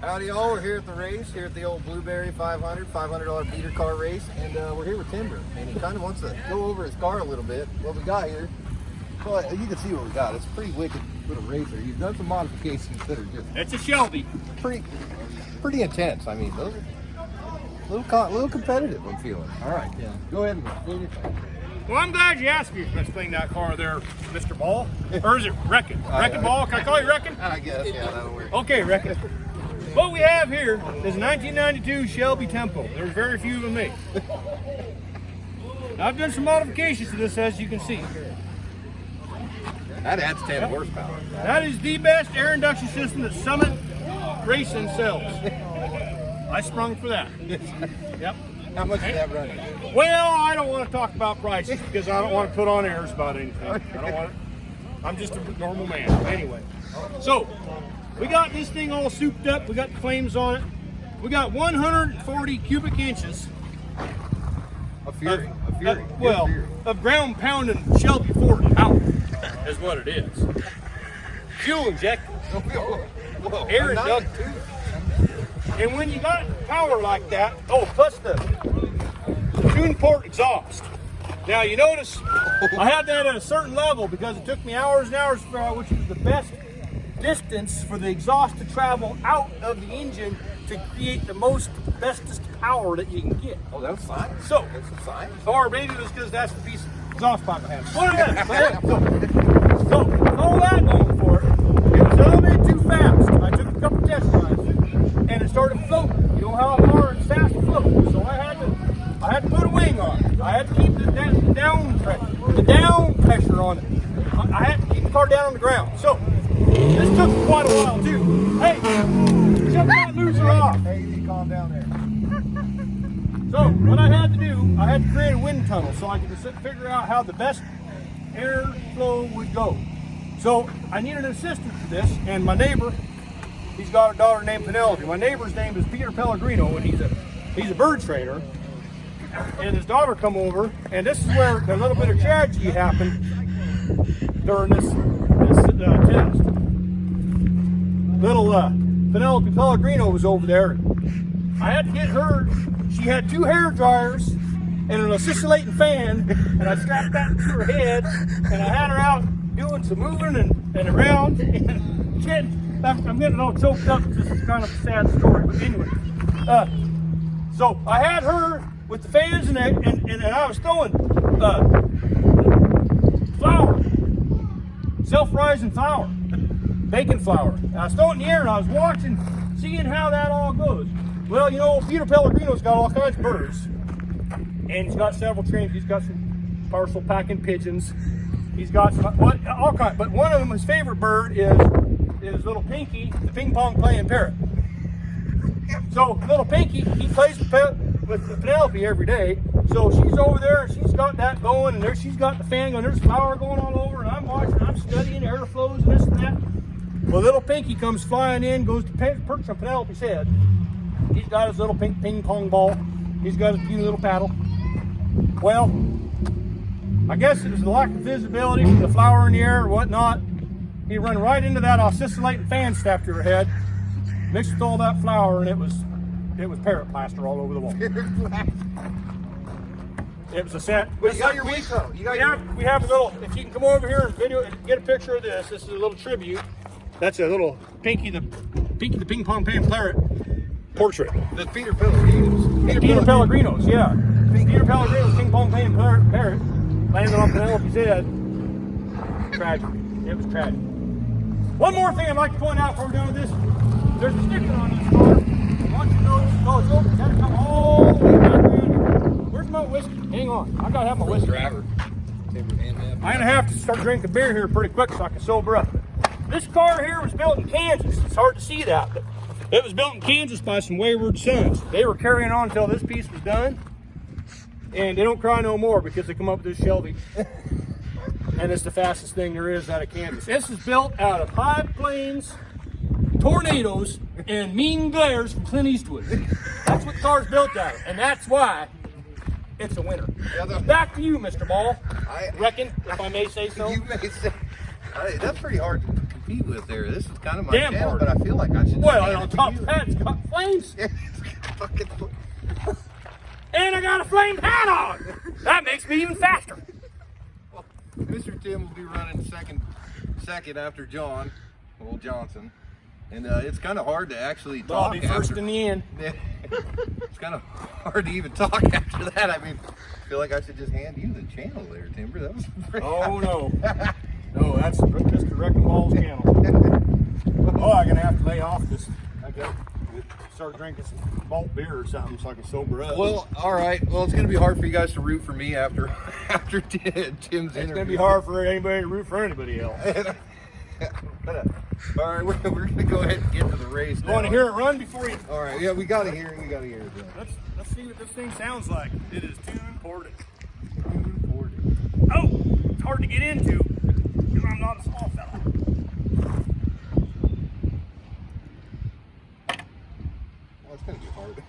Howdy all, we're here at the race, here at the old Blueberry $500 beater car race, and we're here with Timber, and he kind of wants to go over his car a little bit. What we got here, well, you can see what we got. It's a pretty wicked little racer. He's done some modifications that are just... It's a Shelby. Pretty intense. I mean, those are little competitive, I'm feeling. All right, yeah. Go ahead and do your thing. Well, I'm glad you asked me to explain that car there, Mr. Ball. Or is it Wrecking? Wrecking Ball? Can I call you Wrecking? I guess, yeah, that'll work. Okay, Wrecking. What we have here is a 1992 Shelby Tempo. There's very few of them made. I've done some modifications to this, as you can see. That adds 10 horsepower. That is the best air induction system that Summit Racing sells. I sprung for that. Yep. How much is that running? Well, I don't want to talk about prices because I don't want to put on airs about anything. I don't want to. I'm just a normal man. Anyway, so we got this thing all souped up. We got the flames on it. We got 140 cubic inches. A fury. Of ground pounding Shelby Ford power is what it is. Fuel injected. Whoa, Air inducted. And when you got power like that, plus the tune port exhaust. Now you notice I had that at a certain level because it took me hours and hours to figure out which is the best distance for the exhaust to travel out of the engine to create the bestest power that you can get. Oh, that's fine. So, that's a sign. Or maybe it was because that's the piece of exhaust pipe I have. So, all that going for it, it was a little bit too fast. I took a couple test drives and it started floating. You know how hard and fast it floats. So I had to put a wing on it. I had to keep the down pressure on it. I had to keep the car down on the ground. So this took quite a while too. Hey, shut that loser off. Hey, you calm down there. So what I had to do, I had to create a wind tunnel so I could figure out how the best airflow would go. So I needed an assistant for this, and my neighbor, he's got a daughter named Penelope. My neighbor's name is Peter Pellegrino, and he's a bird trainer. And his daughter come over, and this is where a little bit of tragedy happened during this test. Little Penelope Pellegrino was over there. I had to get her. She had 2 hair dryers and an oscillating fan, and I strapped that to her head, and I had her out doing some moving and around. And I'm getting all choked up because this is kind of a sad story. But anyway, so I had her with the fans and I was throwing flour, self-rising flour, baking flour. And I was throwing it in the air and I was watching, seeing how that all goes. Well, you know, Peter Pellegrino's got all kinds of birds. And he's got several trains. He's got some parcel packing pigeons. He's got some, all kinds. But one of them, his favorite bird is little Pinky, the ping pong playing parrot. So little Pinky, he plays with Penelope every day. So she's over there and she's got that going, and there she's got the fan going. There's flour going all over, and I'm watching. I'm studying airflows and this and that. Well, little Pinky comes flying in, goes to perch on Penelope's head. He's got his little ping pong ball. He's got his cute little paddle. Well, I guess it was the lack of visibility from the flour in the air or whatnot. He ran right into that oscillating fan strapped to her head, mixed with all that flour, and it was parrot plaster all over the wall. It was a set. But you got your week though. We have a little. If you can come over here and video and get a picture of this. This is a little tribute. That's a little Pinky the ping pong playing parrot portrait. That's Peter Pellegrino's. Peter Pellegrino's, yeah. Peter Pellegrino's ping pong playing parrot landed on Penelope's head. Tragic. It was tragic. One more thing I'd like to point out before we're done with this. There's a sticker on this car. I want you to know it's open. It's got to come all the way back around here. Where's my whiskey? Hang on. I got to have my whiskey. Driver. I'm going to have to start drinking beer here pretty quick so I can sober up. This car here was built in Kansas. It's hard to see that, but it was built in Kansas by some wayward sons. They were carrying on until this piece was done, and they don't cry no more because they come up with this Shelby. And it's the fastest thing there is out of Kansas. This is built out of high plains, tornadoes, and mean glares from Clint Eastwood. That's what the car's built out of, and that's why it's a winner. Back to you, Mr. Ball. I reckon, if I may say so. You may say. That's pretty hard to compete compete with there. This is kind of my Damn channel, hard. but I feel like I should. Well, hand and on it to top you. of that, it's got flames. Yeah, it's got fucking. And I got a flame hat on. That makes me even faster. Well, Mr. Tim will be running second after John, old Johnson, and it's kind of hard to actually But I'll talk. be first after. in the end. It's kind of hard to even talk after that. I mean, I feel like I should just hand you the channel there, Timber. That was pretty. Oh no. No, that's Mr. Wrecking Ball's channel. Oh, I'm gonna have to lay off this. I got to start drinking some malt beer or something so I can sober up. Well, all right. Well, it's going to be hard for you guys to root for me after Tim's interview. it's gonna be hard for anybody to root for anybody else. All right, we're going to go ahead and get to the race. You want to hear it run before you? All right, yeah, we got to hear it. We got to hear it. Let's see what this thing sounds like. It is too important. Well, Oh, it's hard to get into because I'm not a small fella. it's going to be hard.